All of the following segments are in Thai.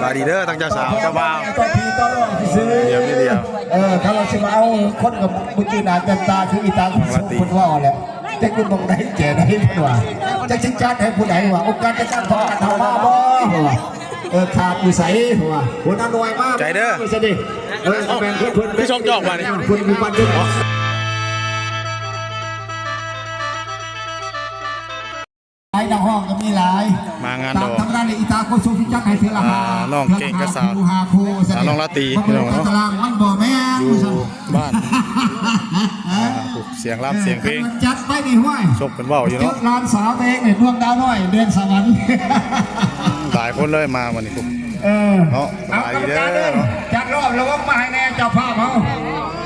บาดีเด้อตั้งเจ้าสาวเจ้าบ่าว ต่อพีต่อรองซื้อ เดียวไม่เดียว ถ้าเราจะมาเอาคนกับบุจีนาจันตาคืออีตาคุณสุคุณว่าแหละจะคุณบอกได้แก่ได้ผู้ว่าจะชิงชาติให้ผู้ใดว่าองค์การจะการทอดทำมาบ่ขาดอยู่ใสหัวหัวน้าหน่วยมาก ใจเด้อ ไม่ใช่ดิแบ่งเพื่อน พี่ชมจอกมาดิ คุณมีวันด้วยไอ้ดาวห้องก็มีหลาย มางาน ตา ด ม อก ทำงานในอีตาโคสุพิจักให้เทละหา น้องเก่งกับสาว หาคูเสด็จ น้องลาตรี พี่น้องเนาะตารางมันบ่แม่ อยู่บ้านเสียงรับเสียงเพลง จัดไปนี่ห้วย ชกเป็นว่าวอยู่ จุ เนาะ ดลานสาวเองเนี่ยดวงดาวน้อยเดือนสวรรค์ หลายคนเลยมาวันนี้ผม เนาะ เอา สบาย กร ดี รม เด้อ การเลยจัดรอบแล้วว่ามาให้แน่เจ้าภาพเขา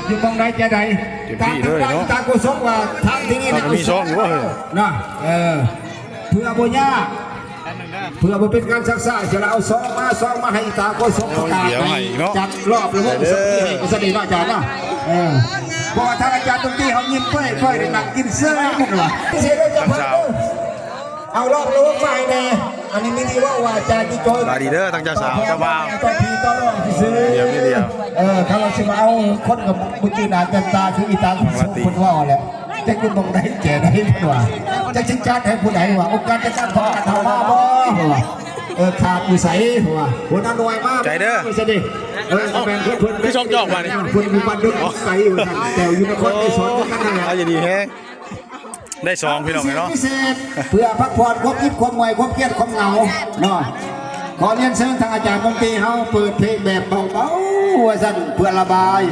อยู่บางใดจะใด เต็มที่เลยเนาะ ตามกุศลว่าทางที่นี่ เราก็มีช่องอยู่ว่าเฮ้ย นะเพื่อบุญญาเพื่อบุเป็นการศึกษาจะเอาซองมาให้ตาโกศลประกาศจัดรอบแล้วว่าสมที่ให้เสด็จอาจารย์นะเพราะว่าทางอาจารย์ตรงที่เขายิ้มค่อยหนักกินเสื้อหมดว่ะเสียด้วยจะพักเอารอบแล้วว่าไปแน่อันนี้ไม่ดีว่าอาจารย์ที่โจย บาดีเด้อตั้งเจ้าสาวเจ้าบ่าว ต่อพีต่อรองซื้อ เดียวไม่เดียว ถ้าเราจะมาเอาคนกับบุจีนาจันตาคืออีตาคุณสุคุณว่าแหละจะคุณบอกได้แก่ได้ผู้ว่าจะชิงชาติให้ผู้ใดว่าองค์การจะการทอดทำมาบ่ขาดอยู่ใสหัวหัวน้าหน่วยมาก ใจเด้อ ไม่ใช่ดิแบ่งเพื่อน พี่ชมจอกมาดิ คุณมีวันด้วยใสอยู่แต่อยู่นครในสวนกันนั่นแหละ เอาอย่าดีแฮงได้ซองพี่น้องเนาะ พิเศษเพื่อพักผ่อนความคิดความเมื่อยความเครียดความเหงาเนาะขอเรียนเชิญทางอาจารย์ดนตรีเฮาเปิดเพลงแบบเบาๆว่าสั่นเพื่อระบาย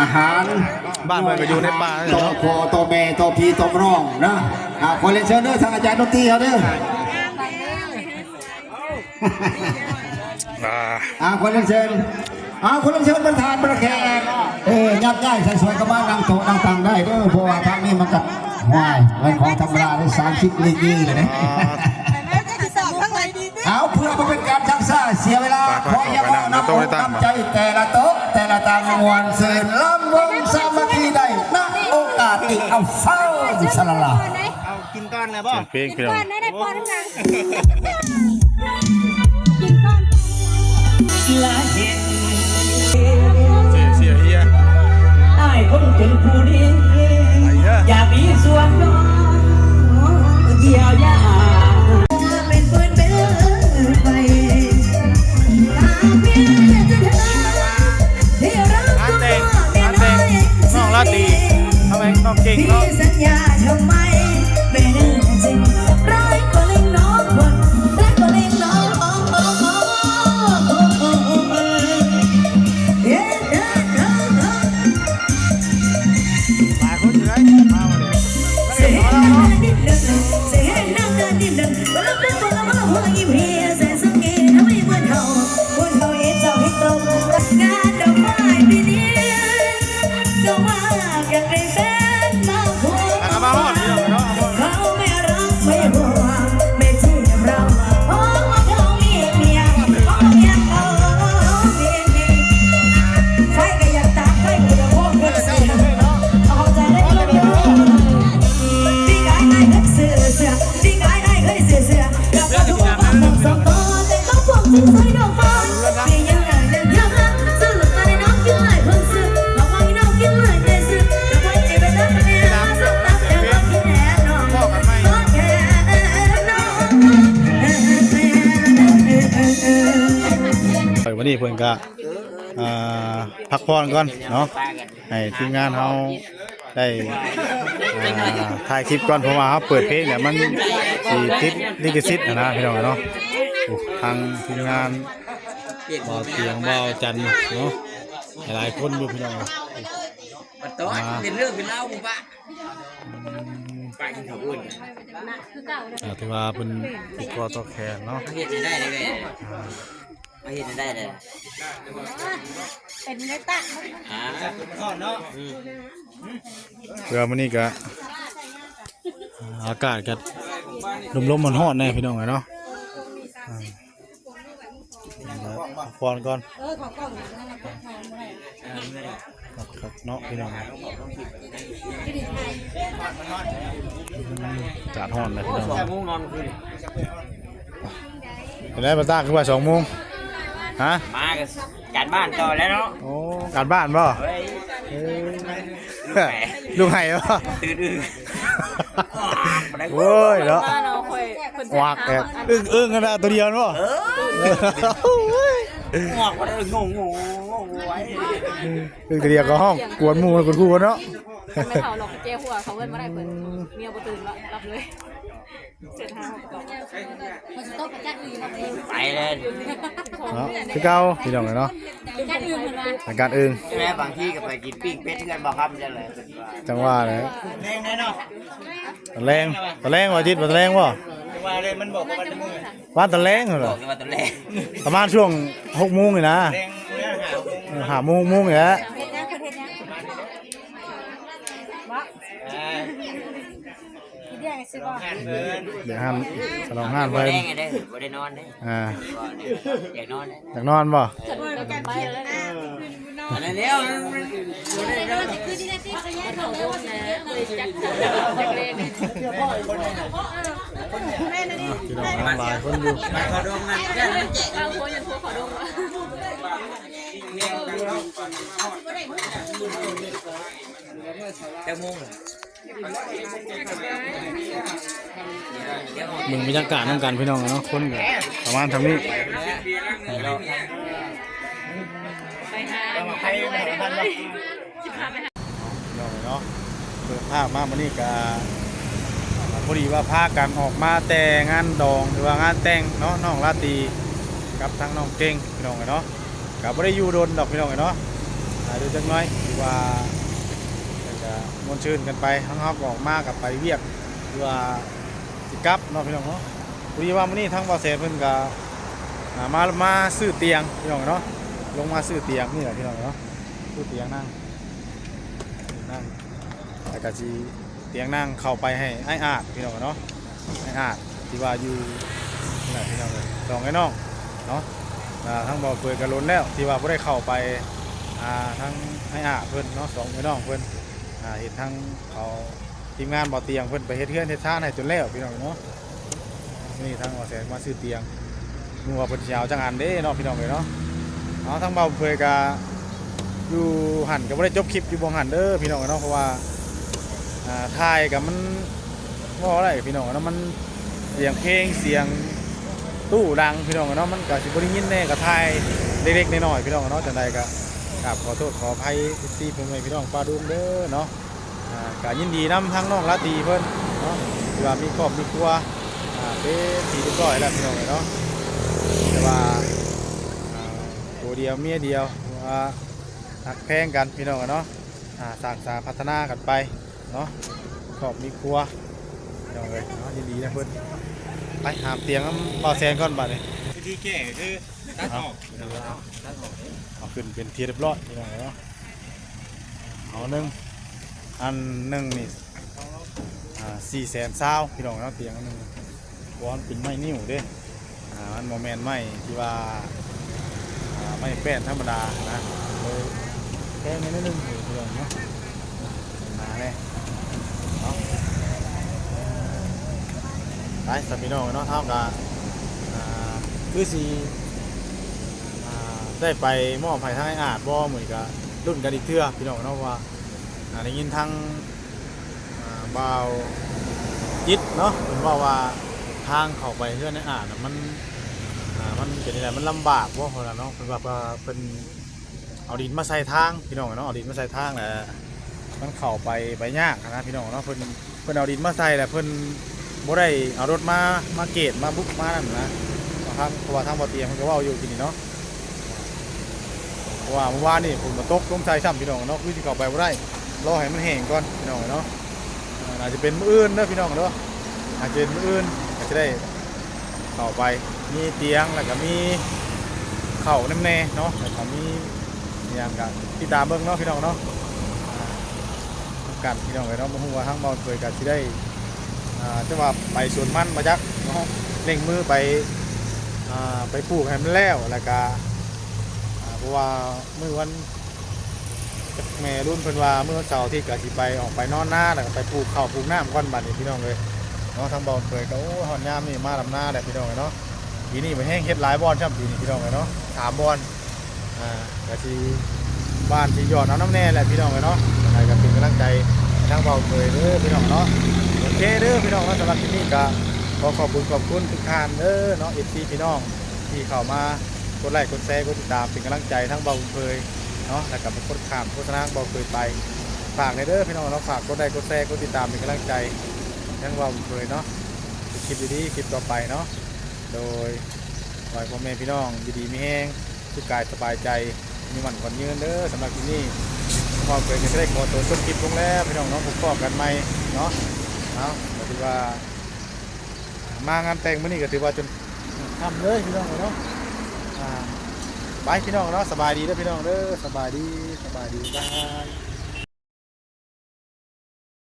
อาหาร บ้านเมืองก็อยู่ในป่า ต่อ เนาะ คอต่อแม่ต่อพี่ต่อร้องนะขอเรียนเชิญเด้อทางอาจารย์ดนตรีเฮาเด้อขอเรียนเชิญคนเรียนเชิญประธานประแขกยัดง่ายใส่สวยก็มานั่งโต๊ะนั่งตังได้เด้อเพราะว่าทางนี้มันกับห้วยเงินของธรรมดาได้30ลีกีเลยนะเอาเพื่อเป็นการชักซ่าเสียเวลาขออย่ามาน้ำใจแต่ละโต๊ะแต่ละตางมวนเสิร์ฟลำวงสามัคคีได้ณโอกาสที่เอาเฝ้าดิสลา เอากินก้อนเลยบ่ เพลงพี่น้อง ได้พอทั้งนั้นกินก้อน ลาเห็น เสียเฮีย ไอ้คนเป็นผู้ดี ไปเด้อ อย่ามีส่วนน้อยเยียวยาเป็นปืนเป็นไฟตาเพียงจะเธอที่รัก งานแต่งน้องลาตรีทำไมน้องเก่งเนาะ สัญญาทำไมไม่นึกจริงร้ายก็เล่นน้องคนร้ายก็เล่นน้องหลายคนอยู่ไหนมาวันนี้ เสียงดิบเดินเสียงน้ำเดินดิบเดินวันละเป็นตัวละวันละหัวยิ้มเฮียแสนสังเกตทำไมเหมือนเขาเอ็นเจ้าให้ตรงงานดอกไม้ปีนี้ก็ว่าอยากได้แฟนมาพูด มาฮอดพี่น้องเนาะ เขาไม่รักไม่ห่วงไม่จีบเราเพราะว่าเขามีเมียเพราะเมียเขามีไฟก็อยากตากไฟก็อยากพกเงินเสียเอาใจได้ก็ไม่รู้ที่กายได้เคยเสือที่กายได้เคยเสือกับเราทุกคนต้องสองตัวแต่ต้องพวกที่สวยดอกฟ้าเพียงยังไงยังฮักซื้อหลุดมาในน้องกินเลยเพิ่งซื้อบอกว่าน้องกินเลยใจซื้อแต่ไว้ใจเป็นรักแน่สุดตักแต่ว่ากินแน่นอนก็แค่น้อง วันนี้เพิ่นก็พักผ่อนก่อนเนาะให้ทีมงานเขาได้ถ่ายคลิปก่อนเพราะว่าเขาเปิดเพลงเนี่ยมันสิติดลิขสิทธิ์นะพี่น้องเนาะทางทีมงานบ่าวเตียงบ่าวจันทร์เนาะหลายคนอยู่พี่น้อง มันโต๊ะเป็นเรื่องเป็นเล่าบุปะไปกินข้าวอุ่น ถือว่าเป็นติดคอต่อแขนเนาะ เห็นได้เลยเห็นได้เลย เป็นเนื้อตะ ข้อเนาะ เพื่อมื้อนี้ก็อากาศก็ลมๆร้อนๆแน่พี่น้องเนาะพักผ่อนก่อนครับเนาะพี่น้องจาดห้อนเลยพี่น้อง 2 โมงนอนคืน เห็นไหมป้าตาคือว่า2 โมง เ ฮะ มากับการบ้านต่อแล้วเนาะ โอ้การบ้านบ่ เฮ้ย เออลูกไห้บ่ ตื่นอึ้ง โอ้ยเนาะ บ้านเราค่อยคน วากแอบอึ้งกันนะตัวเดียวเนาะ งอกมาเลยงงไว้ อึ้งตัวเดียวก็ห้องกวนหมู่กวนคู่เนาะ ไม่เผาหรอกเจ้หัวเขาเว้นมาได้เพิ่นเมียบ่ตื่นละรับเลยเสร็จหาเขาก็มันจะต้องไปจัดอื่นมาเอง ไปเลย เนาะคือเก่าพี่น้องเนาะ จัดอื่นเพิ่นว่า อาการอึ้ง ใช่ไหมบางที่ก็ไปกินปิ้งเป็ดที่กันบอกครับจะเลย จังว่าเลย แรงแน่นอน ตะแรงว่าจิตตะแรงบ่ ว่าเลยมันบอกว่าจะมือ บ้านตะแรงเหร บอ อก ว่าตัวแรง ประมาณช่วง6 โมงนี่นะ แรงเนื้อหา 5 โมงนี่แหละ เฮ็ดยังเฮ็ดยังบ่คิดยังสิบ่ เดี๋ยวห้ามฉลองห้าน บ่ เพิ่น แรงไงได้บ่ได้นอนได้ อยากนอน อยากนอนบ่ จัดอื่นกันไปแล้วนะ อันนั้นแล้ว คือที่ได้ที่เขาแยกเขาเลยว่าเลยจักเลยเดี๋ยวพ่อแม่นั่นนี่ พี่น้องหลายคนอยู่ มาขอดมนะแค่นั้น เอาหัวยันหัวขอดม จะมุ่ง มึงบรรยากาศนำกันพี่น้องเนาะคนก็ประมาณทำนี้ ไปหา ใครมาทันบ่ สิพาไปหา เนาะเปิดภาพมาวันนี้ก็พอดีว่าพากันออกมาแต่งานดองหรือว่างานแต่งเนาะน้องราตรีกับทั้งน้องเก่งพี่น้องเนาะก็บ่ได้อยู่โดนดอกพี่น้องเนาะดูจังน้อยหรือว่าจะมวนชื่นกันไปทั้งเฮาก็ออกมากับไปเวียกหรือว่าสิกลับเนาะพี่น้องเนาะพอดีว่ามื้อนี้ทั้งบ่าวแสนเพิ่นก็มาซื้อเตียงพี่น้องเนาะลงมาซื้อเตียงนี่แหละพี่น้องเนาะซื้อเตียงนั่งแล้วก็สิเตียงนั่งเข้าไปให้ไอ้อาดพี่น้องเนาะไอ้อาดที่ว่าอยู่นี่แหละพี่น้องเลยสองไอ้น้องเนาะทั้งบ่เปิดกระล้นแล้วที่ว่าบ่ได้เข้าไปทั้งไอ้อาดเพิ่นเนาะสองไอ้น้องเพิ่นเห็นทั้งเขาทีมงานบ่เตียงเพิ่นไปเฮ็ดเฮือนเฮ็ดชาติให้จนแล้วพี่น้องเนาะนี่ทั้งบ่แสนมาซื้อเตียงนึกว่าเพิ่นสิเอาจังอันเด้เนาะพี่น้องเลยเนาะเอาทั้งบ่เผยก็อยู่หันก็บ่ได้จบคลิปอยู่บ่หันเด้อพี่น้องเนาะเพราะว่าถ่ายกับมันว่าอะไรพี่น้องเนาะมันเสียงเพลงเสียงตู้ดังพี่น้องเนาะมันก็สิบ่ได้ยินแน่ก็ถ่ายเล็กๆน้อยๆพี่น้องเนาะจังไดก็กราบขอโทษขออภัยที่เพิ่นพี่น้องป้าดุมเด้อเนาะก็ยินดีนํทั้งน้องราตรีเพิ่นเนาะที่ว่ามีครอบมีครัวเป็นที่เรียบร้อยแล้วพี่น้องเนาะแต่ว่าตัวเดียวเมียเดียวว่าหักแพงกันพี่น้องเนาะสร้างสรรค์พัฒนากันไปเนาะขอบมีครัวพี่น้องเลยเนาะยินดีนะเพื่อนไปหาเตียงบ่าวแซนก่อนบัดนี้ วิธีแก้คือตัดออก เอาขึ้นเป็นที่เรียบร้อยพี่น้องเนาะเอาหนึ่งอันหนึ่งนี่420,000พี่น้องเนาะเตียงอันหนึ่งวอนเป็นไม้นิ้วเด้มันโมเมนต์ไม้ที่ว่าไม่แป้นธรรมดานะเลยแค่นิดนึงพี่น้องเนาะมาเลยเนาะไปสับพี่น้องเนาะเท่ากับคือสีได้ไปมอบให้ทางไอ้อาดบ่เหมือนกับรุ่นกันอีกเทื่อพี่น้องเนาะว่าได้ยินทางบ่าวยิดเนาะเป็นว่าทางเข้าไปเพื่อนไอ้อาดมันเป็นอะไรมันลำบากว่าคนละเนาะเป็นแบบเป็นเอาดินมาใส่ทางพี่น้องเนาะเอาดินมาใส่ทางแหละมันเข้าไปยากนะพี่น้องเนาะเพิ่นเอาดินมาใส่แหละเพิ่นบ่ได้เอารถมาเกตมาบุกมานั่นนะเพราะว่าทางบ่อเตียงมันก็ว่าอยู่กินนี่เนาะเพราะว่าเมื่อวานนี่ฝนมาตกลมใส่ซ้ำพี่น้องเนาะคือสิเข้าไปบ่ได้รอให้มันแห้งก่อนพี่น้องเนาะอาจจะเป็นมื้ออื่นเด้อพี่น้องเนาะอาจจะเป็นมื้ออื่นอาจจะได้เข้าไปมีเตียงแล้วก็มีเข่าน้ำแน่เนาะแล้วก็มีอย่างกับที่ตาเบิ่งเนาะพี่น้องเนาะกันพี่น้องเลยเนาะมาฮู้ว่าทางบ่เคยกันสิได้จะว่าไปสวนมันมาจักเนาะเร่งมือไปปลูกให้มันแล้วแล้วก็เพราะว่ามื้อวันแม่รุ่นเพิ่นว่ามื้อวันเสาร์อาทิตย์ก็สิไปออกไปนอนนาแล้วก็ไปปลูกข้าวปลูกน้ำก่อนบัดนี้พี่น้องเลยเนาะทางบ่เคยก็โอ้ฮอดยามนี่มาลำนาแหละพี่น้องเนาะปีนี้ไปแห้งเฮ็ดหลายบ่อนช่ำปีนี้พี่น้องเลยเนาะ ถามบอลก็สิบ้านที่ยอดเอาน้ำแน่แหละพี่น้องเนาะอะไรก็เป็นกำลังใจทางเบาเคยเด้อพี่น้องเนาะโอเคเด้อพี่น้องเนาะสำหรับที่นี่ก็ขอบคุณทุกท่านเด้อเนาะ FC พี่น้องที่เข้ามากดไลค์กดแชร์กดติดตามเป็นกำลังใจทั้งเบาเคยเนาะแล้วก็กดข้ามโฆษณาเบาเคยไปฝากในเด้อพี่น้องเนาะฝากกดไลค์กดแชร์กดติดตามเป็นกำลังใจทั้งเบาเคยเนาะคลิปดีๆคลิปต่อไปเนาะโดยขอให้พ่อแม่พี่น้องดีๆมีแห้งสุขกายสบายใจมีมันก่อนยืนเด้อสำหรับที่นี่เบาเคยจะได้ขอตัวจบคลิปลงแล้วพี่น้องเนาะพบกันใหม่เนาะก็ถือว่ามางานแต่งมื้อนี้ก็ถือว่าจนทำเลยพี่น้องเนาะไปพี่น้องเนาะสบายดีเด้อพี่น้องเด้อสบายดีบ๊ายบาย